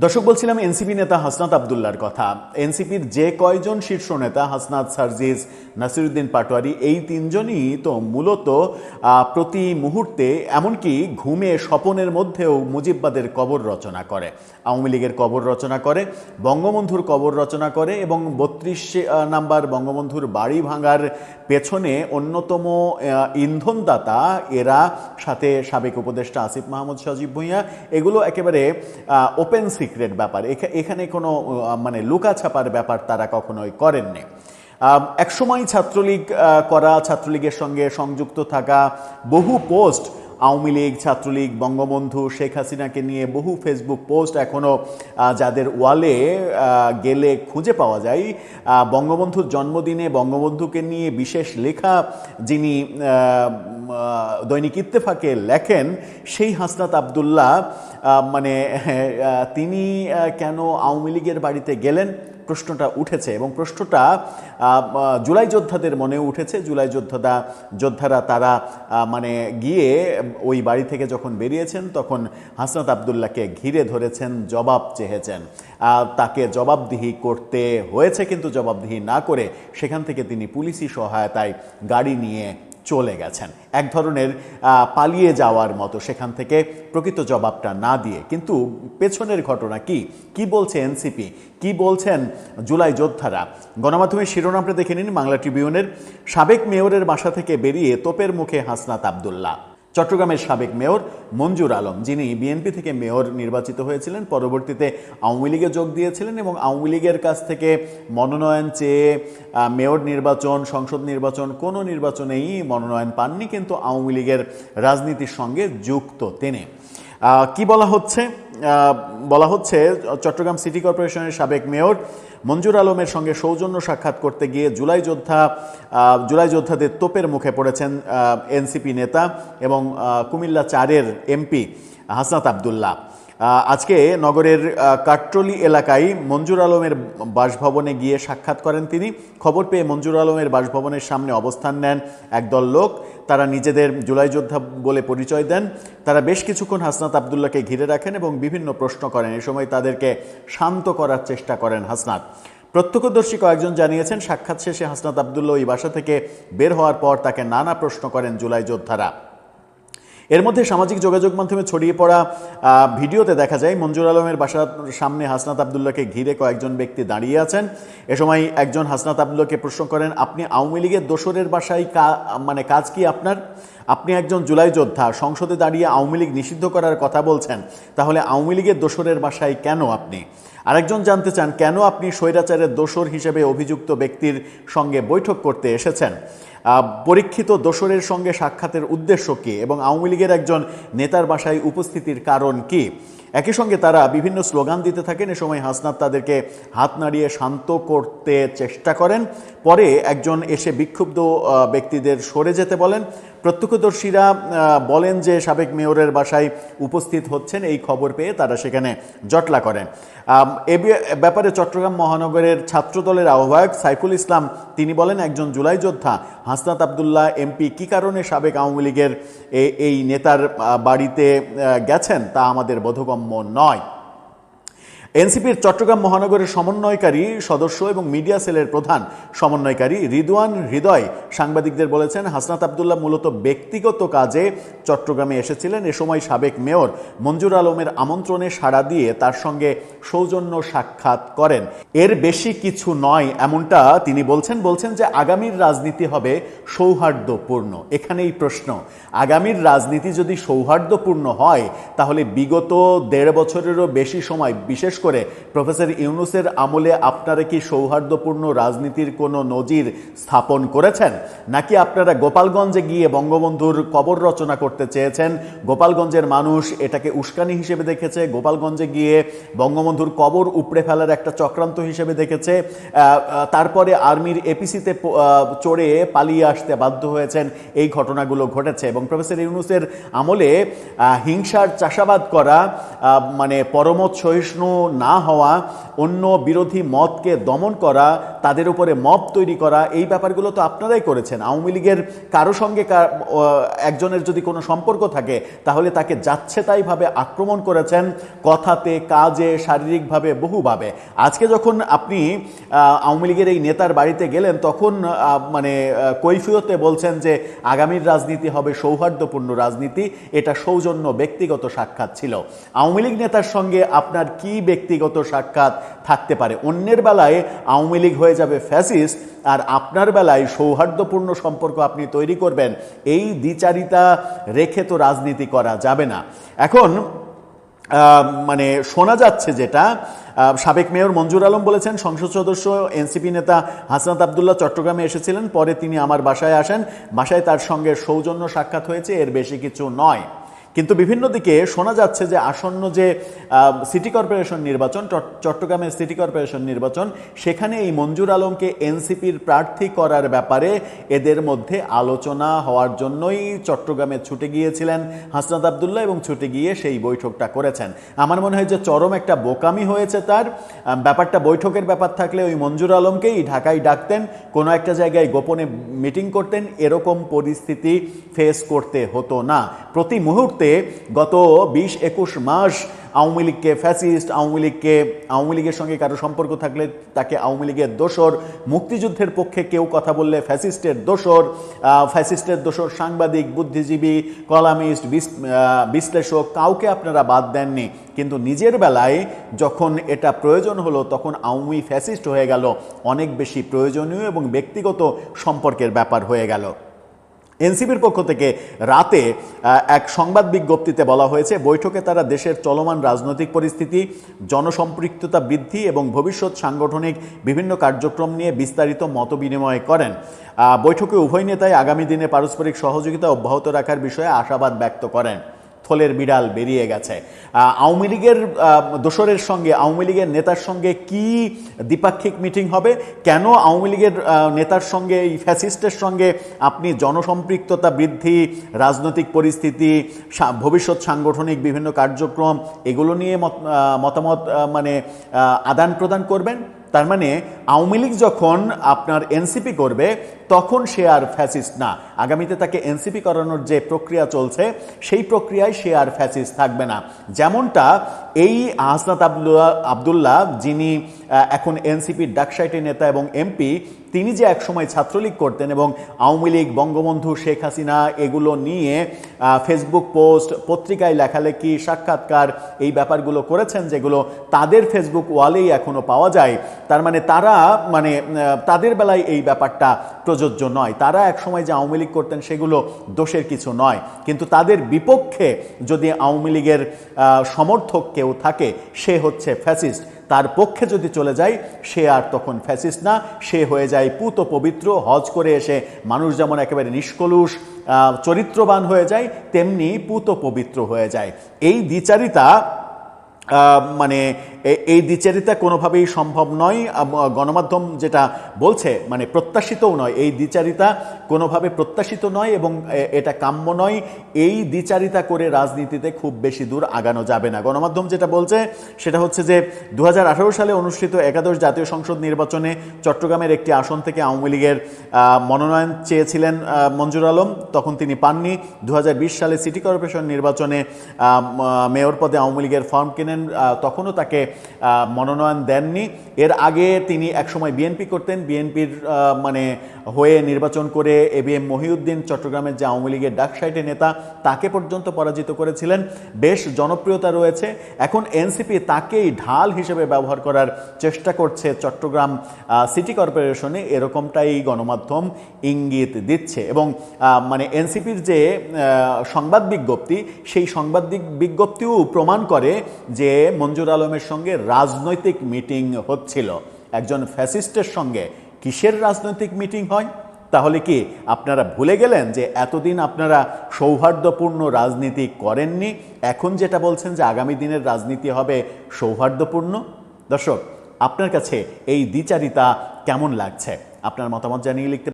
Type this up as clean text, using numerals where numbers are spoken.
দর্শক, বলছিলাম এনসিপি নেতা হাসনাত আবদুল্লার কথা। এনসিপির যে কয়জন শীর্ষ নেতা হাসনাত, সার্জিস, নাসিরুদ্দিন পাটোয়ারি, এই তিনজনই তো মূলত প্রতি মুহূর্তে, এমনকি ঘুমে স্বপনের মধ্যেও মুজিববাদের কবর রচনা করে, আওয়ামী লীগের কবর রচনা করে, বঙ্গবন্ধুর কবর রচনা করে এবং ৩২ নাম্বার বঙ্গবন্ধুর বাড়ি ভাঙার পেছনে অন্যতম ইন্ধনদাতা এরা, সাথে সাবেক উপদেষ্টা আসিফ মাহমুদ সজীব ভুঁইয়া। এগুলো একেবারে ওপেন সিক্রেট ব্যাপার, এখানে কোনো লুকা ছাপার ব্যাপার তারা কখনোই করেননি। একসময় ছাত্রলীগ করা, ছাত্রলীগের সঙ্গে সংযুক্ত থাকা বহু পোস্ট, আওয়ামী লীগ, ছাত্রলীগ, বঙ্গবন্ধু, শেখ হাসিনাকে নিয়ে বহু ফেসবুক পোস্ট এখনও যাদের ওয়ালে গেলে খুঁজে পাওয়া যায়। বঙ্গবন্ধুর জন্মদিনে বঙ্গবন্ধুকে নিয়ে বিশেষ লেখা যিনি দৈনিক ইত্তেফাকে লেখেন, সেই হাসনাত আবদুল্লাহ তিনি কেন আওয়ামী লীগের বাড়িতে গেলেন, প্রশ্নটা উঠেছে এবং প্রশ্নটা জুলাই যোদ্ধাদের মনেও উঠেছে। জুলাই যোদ্ধারা তারা গিয়ে ওই বাড়ি থেকে যখন বেরিয়েছেন তখন হাসনাত আবদুল্লাহকে ঘিরে ধরেছেন, জবাব চেয়েছেন। তাকে জবাবদিহি করতে হয়েছে, কিন্তু জবাবদিহি না করে সেখান থেকে তিনি পুলিশি সহায়তায় গাড়ি নিয়ে চলে গেছেন, এক ধরনের পালিয়ে যাওয়ার মতো, সেখান থেকে প্রকৃত জবাবটা না দিয়ে। কিন্তু পেছনের ঘটনা কি বলছে এনসিপি, কি বলছেন জুলাই যোদ্ধারা? গণমাধ্যমের শিরোনামটা দেখে নিন বাংলা ট্রিবিউনের। সাবেক মেয়রের বাসা থেকে বেরিয়ে তোপের মুখে হাসনাত আবদুল্লাহ। চট্টগ্রামের সাবেক মেয়র মঞ্জুর আলম, যিনি বিএনপি থেকে মেয়র নির্বাচিত হয়েছিলেন, পরবর্তীতে আওয়ামী লীগে যোগ দিয়েছিলেন এবং আওয়ামী লীগের কাছ থেকে মনোনয়ন চেয়ে মেয়র নির্বাচন, সংসদ নির্বাচন, কোনো নির্বাচনেই মনোনয়ন পাননি, কিন্তু আওয়ামী লীগের রাজনীতির সঙ্গে যুক্ত তিনি। কি বলা হচ্ছে চট্টগ্রাম সিটি কর্পোরেশনের সাবেক মেয়র মঞ্জুর আলমের সঙ্গে সৌজন্য সাক্ষাৎ করতে গিয়ে জুলাই যোদ্ধাদের তোপের মুখে পড়েছেন এনসিপি নেতা এবং কুমিল্লা 4-এর এমপি হাসনাত আবদুল্লাহ। আজকে নগরের কাট্রলি এলাকায় মঞ্জুর আলমের বাসভবনে গিয়ে সাক্ষাৎ করেন তিনি। খবর পেয়ে মঞ্জুর আলমের বাসভবনের সামনে অবস্থান নেন একদল লোক। তারা নিজেদের জুলাই যোদ্ধা বলে পরিচয় দেন। তারা বেশ কিছুক্ষণ হাসনাত আবদুল্লাহকে ঘিরে রাখেন এবং বিভিন্ন প্রশ্ন করেন। এ সময় তাদেরকে শান্ত করার চেষ্টা করেন হাসনাত। প্রত্যক্ষদর্শী কয়েকজন জানিয়েছেন, সাক্ষাৎ শেষে হাসনাত আবদুল্লাহ ওই বাসা থেকে বের হওয়ার পর তাকে নানা প্রশ্ন করেন জুলাই যোদ্ধারা। এর মধ্যে সামাজিক যোগাযোগ মাধ্যমে ছড়িয়ে পড়া ভিডিওতে দেখা যায় মঞ্জুর আলমের বাসার সামনে হাসনাত আবদুল্লাহকে ঘিরে কয়েকজন ব্যক্তি দাঁড়িয়ে আছেন। এ সময় একজন হাসনাত আবদুল্লাহকে প্রশ্ন করেন, আপনি আওয়ামী লীগের দোসরের বাসায় কাজ কি আপনার? আপনি একজন জুলাই যোদ্ধা, সংসদে দাঁড়িয়ে আওয়ামী লীগ নিষিদ্ধ করার কথা বলছেন, তাহলে আওয়ামী লীগের দোসরের বাসায় কেন আপনি? আরেকজন জানতে চান, কেন আপনি স্বৈরাচারের দোসর হিসেবে অভিযুক্ত ব্যক্তির সঙ্গে বৈঠক করতে এসেছেন? পরীক্ষিত দোসরের সঙ্গে সাক্ষাতের উদ্দেশ্য কী এবং আওয়ামী লীগের একজন নেতার বাসায় উপস্থিতির কারণ কি? একই সঙ্গে তারা বিভিন্ন স্লোগান দিতে থাকেন। এ সময় হাসনাত তাদেরকে হাত নাড়িয়ে শান্ত করতে চেষ্টা করেন। পরে একজন এসে বিক্ষুব্ধ ব্যক্তিদের সরে যেতে বলেন। প্রত্যক্ষদর্শীরা বলেন যে সাবেক মেয়রের বাসায় উপস্থিত হচ্ছেন, এই খবর পেয়ে তারা সেখানে জটলা করেন। এ ব্যাপারে চট্টগ্রাম মহানগরের ছাত্রদলের আহ্বায়ক সাইফুল ইসলাম তিনি বলেন, একজন জুলাই যোদ্ধা হাসনাত আবদুল্লাহ এমপি কী কারণে সাবেক আওয়ামী লীগের এই নেতার বাড়িতে গেছেন তা আমাদের বোধগম্য নয়। এনসিপির চট্টগ্রাম মহানগরের সমন্বয়কারী সদস্য এবং মিডিয়া সেলের প্রধান সমন্বয়কারী রিদওয়ান হৃদয় সাংবাদিকদের বলেছেন, হাসনাত আবদুল্লাহ মূলত ব্যক্তিগত কাজে চট্টগ্রামে এসেছিলেন। এ সময় সাবেক মেয়র মঞ্জুর আলমের আমন্ত্রণে সাড়া দিয়ে তার সঙ্গে সৌজন্য সাক্ষাৎ করেন। এর বেশি কিছু নয় এমনটা তিনি বলছেন যে আগামীর রাজনীতি হবে সৌহার্দ্যপূর্ণ। এখানেই প্রশ্ন, আগামীর রাজনীতি যদি সৌহার্দ্যপূর্ণ হয় তাহলে বিগত 1.5 বছরেরও বেশি সময়, বিশেষ করে প্রফেসর ইউনূসের আমলে আপনারা কি সৌহার্দ্যপূর্ণ রাজনীতির কোনো নজির স্থাপন করেছেন? নাকি আপনারা গোপালগঞ্জে গিয়ে বঙ্গবন্ধুর কবর রচনা করতে চেয়েছেন? গোপালগঞ্জের মানুষ এটাকে উস্কানি হিসেবে দেখেছে, গোপালগঞ্জে গিয়ে বঙ্গবন্ধুর কবর উপড়ে ফেলার একটা চক্রান্ত হিসেবে দেখেছে। তারপরে আর্মির এপিসিতে চড়ে পালিয়ে আসতে বাধ্য হয়েছেন। এই ঘটনাগুলো ঘটেছে এবং প্রফেসর ইউনূসের আমলে হিংসার চাষাবাদ করা, পরমত সহিষ্ণু না হওয়া, অন্য বিরোধী মতকে দমন করা, তাদের উপরে মব তৈরি করা, এই ব্যাপারগুলো তো আপনারাই করেছেন। আওয়ামী লীগের কারো সঙ্গে একজনের যদি কোনো সম্পর্ক থাকে তাহলে তাকে যাচ্ছে তাইভাবে আক্রমণ করেছেন, কথাতে, কাজে, শারীরিকভাবে, বহুভাবে। আজকে যখন আপনি আওয়ামী লীগের এই নেতার বাড়িতে গেলেন তখন মানে কৈফিয়তে বলছেন যে আগামীর রাজনীতি হবে সৌহার্দ্যপূর্ণ রাজনীতি, এটা সৌজন্য ব্যক্তিগত সাক্ষাৎ ছিল। আওয়ামী লীগ নেতার সঙ্গে আপনার কি ব্যক্তিগত সাক্ষাৎ থাকতে পারে? অন্যের বেলায় আওয়ামী লীগ হয়ে যাবে ফ্যাসিস্ট, আর আপনার বেলায় সৌহার্দ্যপূর্ণ সম্পর্ক আপনি তৈরি করবেন, এই দ্বিচারিতা রেখে তো রাজনীতি করা যাবে না। এখন মানে শোনা যাচ্ছে যেটা, সাবেক মেয়র মঞ্জুর আলম বলেছেন সংসদ সদস্য এনসিপি নেতা হাসনাত আবদুল্লাহ চট্টগ্রামে এসেছিলেন, পরে তিনি আমার বাসায় আসেন, বাসায় তার সঙ্গে সৌজন্য সাক্ষাৎ হয়েছে, এর বেশি কিছু নয়। কিন্তু বিভিন্ন দিকে শোনা যাচ্ছে যে আসন্ন যে সিটি কর্পোরেশন নির্বাচন, চট্টগ্রামের সিটি কর্পোরেশন নির্বাচন, সেখানে এই মঞ্জুর আলমকে এনসিপির প্রার্থী করার ব্যাপারে এদের মধ্যে আলোচনা হওয়ার জন্যই চট্টগ্রামে ছুটে গিয়েছিলেন হাসনাত আবদুল্লাহ এবং ছুটে গিয়ে সেই বৈঠকটা করেছেন। আমার মনে হয় যে চরম একটা বোকামি হয়েছে তার। ব্যাপারটা বৈঠকের ব্যাপার থাকলে ওই মঞ্জুর আলমকেই ঢাকায় ডাকতেন, কোনো একটা জায়গায় গোপনে মিটিং করতেন, এরকম পরিস্থিতি ফেস করতে হতো না। প্রতি মুহূর্তে গত 20-21 মাস আওয়ামী লীগকে ফ্যাসিস্ট, আওয়ামী লীগের সঙ্গে কারো সম্পর্ক থাকলে তাকে আওয়ামী লীগের দোসর, মুক্তিযুদ্ধের পক্ষে কেউ কথা বললে ফ্যাসিস্টের দোসর, সাংবাদিক, বুদ্ধিজীবী, কলামিস্ট, বিশ্লেষক, কাউকে আপনারা বাদ দেননি। কিন্তু নিজের বেলায় যখন এটা প্রয়োজন হলো তখন আওয়ামী ফ্যাসিস্ট হয়ে গেল, অনেক বেশি প্রয়োজনীয় এবং ব্যক্তিগত সম্পর্কের ব্যাপার হয়ে গেল। এনসিপির পক্ষ থেকে রাতে এক সংবাদ বিজ্ঞপ্তিতে বলা হয়েছে, বৈঠকে তারা দেশের চলমান রাজনৈতিক পরিস্থিতি, জনসম্পৃক্ততা বৃদ্ধি এবং ভবিষ্যৎ সাংগঠনিক বিভিন্ন কার্যক্রম নিয়ে বিস্তারিত মতবিনিময় করেন। বৈঠকে উভয় নেতাই আগামী দিনে পারস্পরিক সহযোগিতা অব্যাহত রাখার বিষয়ে আশাবাদ ব্যক্ত করেন। থলের বিড়াল বেরিয়ে গেছে। আওয়ামী লীগের দোসরের সঙ্গে, আওয়ামী লীগের নেতার সঙ্গে কি দ্বিপাক্ষিক মিটিং হবে? কেন আওয়ামী লীগের নেতার সঙ্গে, এই ফ্যাসিস্টের সঙ্গে আপনি জনসম্পৃক্ততা বৃদ্ধি, রাজনৈতিক পরিস্থিতি, ভবিষ্যৎ সাংগঠনিক বিভিন্ন কার্যক্রম, এগুলো নিয়ে মতামত মানে আদান প্রদান করবেন? তার মানে আওয়ামী লীগ যখন আপনার এনসিপি করবে তখন সে আর ফ্যাসিস্ট না, আগামীতে তাকে এনসিপি করানোর যে প্রক্রিয়া চলছে সেই প্রক্রিয়ায় সে আর ফ্যাসিস্ট থাকবে না। যেমনটা এই হাসনাত আবদুল্লাহ, যিনি এখন এনসিপির ডাকসাইটি নেতা এবং এমপি, তিনি যে একসময় ছাত্রলীগ করতেন এবং আওয়ামী লীগ, বঙ্গবন্ধু, শেখ হাসিনা এগুলো নিয়ে ফেসবুক পোস্ট, পত্রিকায় লেখালেখি, সাক্ষাৎকার, এই ব্যাপারগুলো করেছেন, যেগুলো তাদের ফেসবুক ওয়ালেই এখনো পাওয়া যায়। তার মানে তারা তাদের বেলায় এই ব্যাপারটা প্রযোজ্য নয়। তারা একসময় যে আওয়ামী লীগ করতেন সেগুলো দোষের কিছু নয়, কিন্তু তাদের বিপক্ষে যদি আওয়ামী লীগের সমর্থক কেউ থাকে সে হচ্ছে ফ্যাসিস্ট। তার পক্ষে যদি চলে যায় সে আর তখন ফ্যাসিস্ট না, সে হয়ে যায় পুত পবিত্র। হজ করে এসে মানুষ যেমন একেবারে নিষ্কলুষ চরিত্রবান হয়ে যায়, তেমনি পুত পবিত্র হয়ে যায়। এই দ্বিচারিতা মানে এই দ্বিচারিতা কোনোভাবেই সম্ভব নয়। গণমাধ্যম যেটা বলছে মানে প্রত্যাশিতও নয়, এই দ্বিচারিতা কোনোভাবে প্রত্যাশিত নয় এবং এটা কাম্য নয়। এই দ্বিচারিতা করে রাজনীতিতে খুব বেশি দূর আগানো যাবে না। গণমাধ্যম যেটা বলছে সেটা হচ্ছে যে 2018 সালে অনুষ্ঠিত একাদশ জাতীয় সংসদ নির্বাচনে চট্টগ্রামের একটি আসন থেকে আওয়ামী লীগের মনোনয়ন চেয়েছিলেন মঞ্জুর আলম, তখন তিনি পাননি। 2020 সালে সিটি কর্পোরেশন নির্বাচনে মেয়র পদে আওয়ামী লীগের ফর্ম কেনেন, তখনও তাকে মনোনয়ন দেননি। এর আগে তিনি একসময় বিএনপি করতেন, বিএনপির মানে হয়ে নির্বাচন করে এবিএম মহিউদ্দিন, চট্টগ্রামের যে আওয়ামী লীগের ডাকসাইটে নেতা, তাকে পর্যন্ত পরাজিত করেছিলেন। বেশ জনপ্রিয়তা রয়েছে। এখন এনসিপি তাকেই ঢাল হিসেবে ব্যবহার করার চেষ্টা করছে চট্টগ্রাম সিটি কর্পোরেশনে, এরকমটাই গণমাধ্যম ইঙ্গিত দিচ্ছে। এবং মানে এনসিপির যে সংবাদ বিজ্ঞপ্তি, সেই সংবাদ বিজ্ঞপ্তিও প্রমাণ করে যে মঞ্জুর আলমের সঙ্গে রাজনৈতিক মিটিং হচ্ছিল। একজন ফ্যাসিস্টের সঙ্গে কিসের রাজনৈতিক মিটিং হয়? তাহলে কি আপনারা ভুলে গেলেন যে এতদিন আপনারা সৌহার্দ্যপূর্ণ রাজনীতি করেননি? এখন যেটা বলছেন যে আগামী দিনের রাজনীতি হবে সৌহার্দ্যপূর্ণ। দর্শক, আপনার কাছে এই দ্বিচারিতা কেমন লাগছে? আপনার মতামত জানিয়ে লিখতে